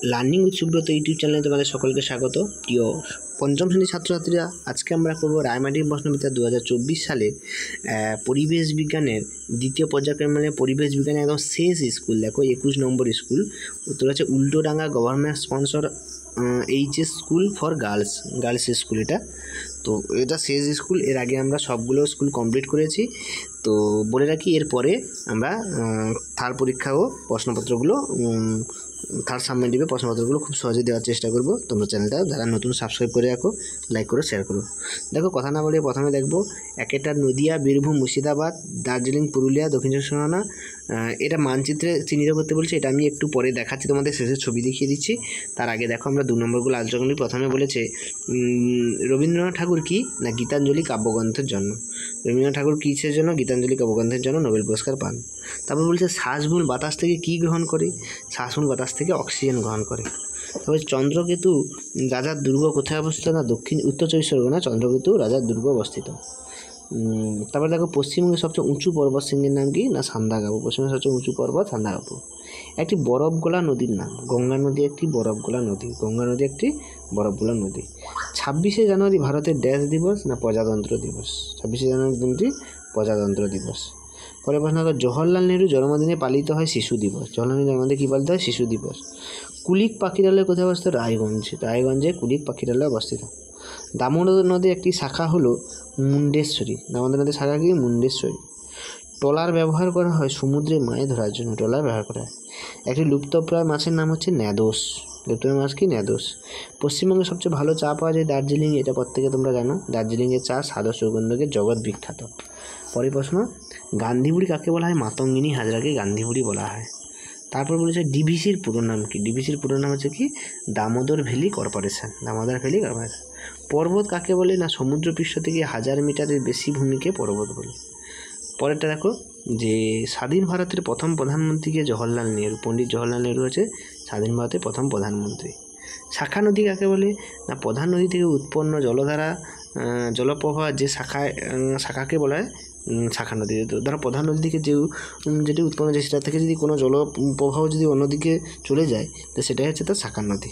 Learning with Subrata YouTube চ্যানেলে তোমাদের সকলকে স্বাগত। প্রিয় পঞ্চম শ্রেণীর ছাত্রছাত্রীরা, আজকে আমরা করব রায়মাটির প্রশ্নবিদ্যা 2024 সালের পরিবেশ বিজ্ঞানের দ্বিতীয় পর্যায়ক্রম, মানে পরিবেশ বিজ্ঞানের একদম শেষ স্কুল। দেখো 21 নম্বর স্কুল, উত্তর হচ্ছে Ultadanga government sponsor HS school for girls school. তো এটা শেষ স্কুল। এর আগে আমরা সবগুলো স্কুল কমপ্লিট করেছি। তো বলে রাখি, এরপরে আমরা থার্ড পরীক্ষা ও প্রশ্নপত্রগুলো থার্ড সাবমিটিভে প্রশ্নপত্রগুলো খুব সহজে দেওয়ার চেষ্টা করব। তোমরা চ্যানেলটা যারা নতুন সাবস্ক্রাইব করে রাখো, লাইক করো, শেয়ার করো। দেখো, কথা না বলে প্রথমে দেখবো একটা নদিয়া, বীরভূম, মুর্শিদাবাদ, দার্জিলিং, পুরুলিয়া, দক্ষিণ চব্বিশ পরগনা। এটা মানচিত্রে চিহ্নিত করতে বলছে। এটা আমি একটু পরে দেখাচ্ছি, তোমাদের শেষে ছবি দেখিয়ে দিচ্ছি। তার আগে দেখো আমরা 2 নম্বরগুলো আলোচনা করি। প্রথমে বলেছে রবীন্দ্রনাথ ঠাকুর কি না গীতাঞ্জলি কাব্যগ্রন্থের জন্য। রবীন্দ্রনাথ ঠাকুর কিসের জন্য? গীতাঞ্জলি কাব্যগ্রন্থের জন্য নোবেল পুরস্কার পান। তারপর বলছে শ্বাসমূল বাতাস থেকে কী গ্রহণ করে? শ্বাসমূল বাতাস থেকে অক্সিজেন গ্রহণ করে। তবে চন্দ্রকেতু রাজার দুর্গ কোথায় অবস্থিত? না উত্তর 24 পরগনা চন্দ্রকেতু রাজার দুর্গ অবস্থিত। তারপর দেখো, পশ্চিমবঙ্গের সবচেয়ে উঁচু পর্বত শৃঙ্গের নাম কি? না সান্দাকফু। পশ্চিমবঙ্গের সবচেয়ে উঁচু পর্বত সান্দাকফু। একটি বরফ গলা নদীর নাম। গঙ্গা নদী একটি বরফ গলা নদী। গঙ্গা নদী একটি বরফ গলা নদী। 26শে জানুয়ারি ভারতের ড্যাশ দিবস? না প্রজাতন্ত্র দিবস। 26শে জানুয়ারি দিনটি প্রজাতন্ত্র দিবস। পরে প্রশ্ন দেখো, জওহরলাল নেহরু জন্মদিনে পালিত হয় শিশু দিবস। জওহরলাল নেহরু জন্মদিনে কী পালিত হয়? শিশু দিবস। কুলিক পাখিরালয় কোথায় অবস্থিত? রায়গঞ্জে কুলিক পাখিরালয় অবস্থিত। দামোদর নদীর একটি শাখা হলো মুন্ডেশ্বরী। দামোদর নদীর শাখা কি? মুন্ডেশ্বরী। ট্রলার ব্যবহার করা হয় সমুদ্রে মাছ ধরার জন্য। ট্রলার ব্যবহার করা হয়। একটি লুপ্তপ্রায় মাছের নাম হচ্ছে ন্যাদোস। লুপ্তপ্রায় মাছ কি? ন্যাদোস। পশ্চিমবঙ্গে সবচেয়ে ভালো চা পাওয়া যায় দার্জিলিং। এটা প্রত্যেকে তোমরা জানো। দার্জিলিংয়ের চা স্বাদ ও সুগন্ধকে জগৎ বিখ্যাত। পরের প্রশ্ন, গান্ধীবুড়ি কাকে বলা হয়? মাতঙ্গিনী হাজরাকে গান্ধীবুড়ি বলা হয়। তারপর বলেছে ডিভিসির পুরো নাম কি? ডিভিসির পুরো নাম হচ্ছে কি? Damodar valley corporation. Damodar valley corporation. পর্বত কাকে বলে? না সমুদ্রপৃষ্ঠ থেকে 1000 মিটারের বেশি ভূমিকে পর্বত বলে। পরেরটা দেখো, যে স্বাধীন ভারতের প্রথম প্রধানমন্ত্রীকে জওহরলাল নেহরু। পণ্ডিত জওহরলাল নেহরু হচ্ছে স্বাধীন ভারতের প্রথম প্রধানমন্ত্রী। শাখা নদী কাকে বলে? না প্রধান নদী থেকে উৎপন্ন জলধারা জলপ্রবাহ যে শাখাকে বলা হয় শাখা নদী। ধরো প্রধান নদী থেকে যেটি উৎপন্ন হচ্ছে সেটা থেকে যদি কোনো জলপ্রবাহ যদি অন্যদিকে চলে যায়, তো সেটাই হচ্ছে তার শাখা নদী।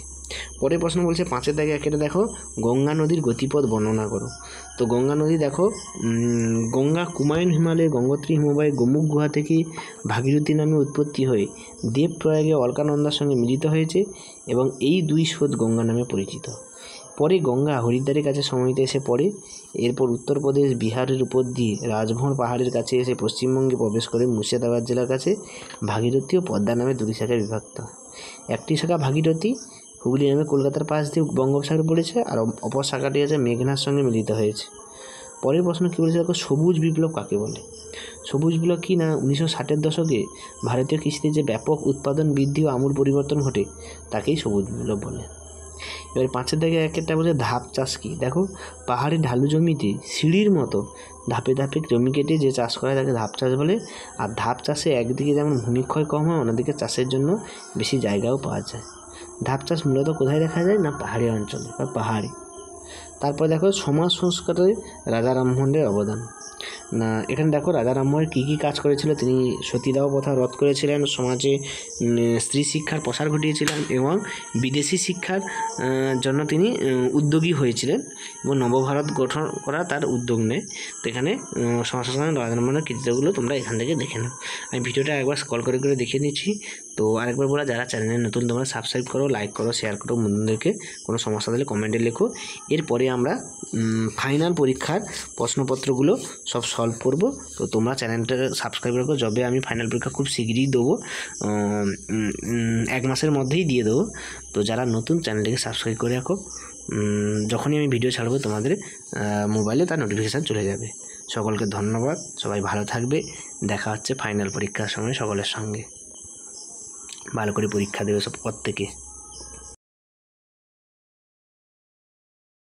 পরের প্রশ্ন বলছে 5-এর দাগে একটা দেখো, গঙ্গা নদীর গতিপথ বর্ণনা করো। তো গঙ্গা নদী দেখো, গঙ্গা কুমায়ুন হিমালয়ে গঙ্গোত্রী হিমবাহের গোমুখ গুহা থেকে ভাগীরথী নামে উৎপত্তি হয়ে দেবপ্রয়াগে অলকানন্দার সঙ্গে মিলিত হয়েছে এবং এই 2 স্রোত গঙ্গা নামে পরিচিত। পরে গঙ্গা হরিদ্বারের কাছে সমাহিতে এসে পড়ে। এরপর উত্তরপ্রদেশ, বিহারের উপর দিয়ে রাজভর পাহাড়ের কাছে এসে পশ্চিমবঙ্গে প্রবেশ করে মুর্শিদাবাদ জেলার কাছে ভাগীরথী ও পদ্মা নামে 2 শাখায় বিভক্ত। একটি শাখা ভাগীরথী হুগলি নামে কলকাতার পাশ দিয়ে বঙ্গোপসাগরে পড়েছে, আর অপর শাখাটি আছে মেঘনার সঙ্গে মিলিত হয়েছে। পরের প্রশ্ন কী বলেছে দেখো, সবুজ বিপ্লব কাকে বলে? সবুজ বিপ্লব কি না 1960-এর দশকে ভারতীয় কৃষিতে যে ব্যাপক উৎপাদন বৃদ্ধি ও আমূল পরিবর্তন ঘটে তাকেই সবুজ বিপ্লব বলে। এবার 5-এর দিকে একটা বলছে ধাপ চাষ কি? দেখো, পাহাড়ের ঢালু জমিতে সিঁড়ির মতো ধাপে ধাপে জমি কেটে যে চাষ করা হয় তাকে ধাপ চাষ বলে। আর ধাপ চাষে একদিকে যেমন ভূমিক্ষয় কম হয়, অন্যদিকে চাষের জন্য বেশি জায়গাও পাওয়া যায়। ধাপ চাষ মূলত কোথায় দেখা যায়? না পাহাড়ি অঞ্চলে বা পাহাড়ে। তারপর দেখো, সমাজ সংস্কারে রাজা রামমোহনের অবদান। না এখানে দেখো, রাজা রামমোহন কী কী কাজ করেছিল। তিনি সতীদাহ প্রথা রদ করেছিলেন, সমাজে স্ত্রী শিক্ষার প্রসার ঘটিয়েছিলেন এবং বিদেশি শিক্ষার জন্য তিনি উদ্যোগী হয়েছিলেন এবং নবভারত গঠন করা তার উদ্যোগ নেয়। তো এখানে সমাজ সংস্কারে রাজা রামমোহনের কৃতিত্বগুলো তোমরা এখান থেকে দেখে নাও। আমি ভিডিওটা একবার স্ক্রল করে করে দেখিয়ে নিচ্ছি। তো আরেকবার বলা, যারা চ্যানেলে নতুন তোমরা সাবস্ক্রাইব করো, লাইক করো, শেয়ার করো, বন্ধুদেরকে কোনো সমস্যা থাকলে কমেন্টে লেখো। এরপরে আমরা ফাইনাল পরীক্ষার প্রশ্নপত্রগুলো সব সলভ করব। তো তোমরা চ্যানেলটা সাবস্ক্রাইব রাখো। যবে আমি ফাইনাল পরীক্ষা খুব শীঘ্রই দেবো, 1 মাসের মধ্যেই দিয়ে দেবো। তো যারা নতুন চ্যানেলটাকে সাবস্ক্রাইব করে রাখো, যখনই আমি ভিডিও ছাড়বো তোমাদের মোবাইলে তার নোটিফিকেশান চলে যাবে। সকলকে ধন্যবাদ। সবাই ভালো থাকবে। দেখা হচ্ছে ফাইনাল পরীক্ষার সময় সকলের সঙ্গে। ভালো করে পরীক্ষা দেবে সব প্রত্যেকে।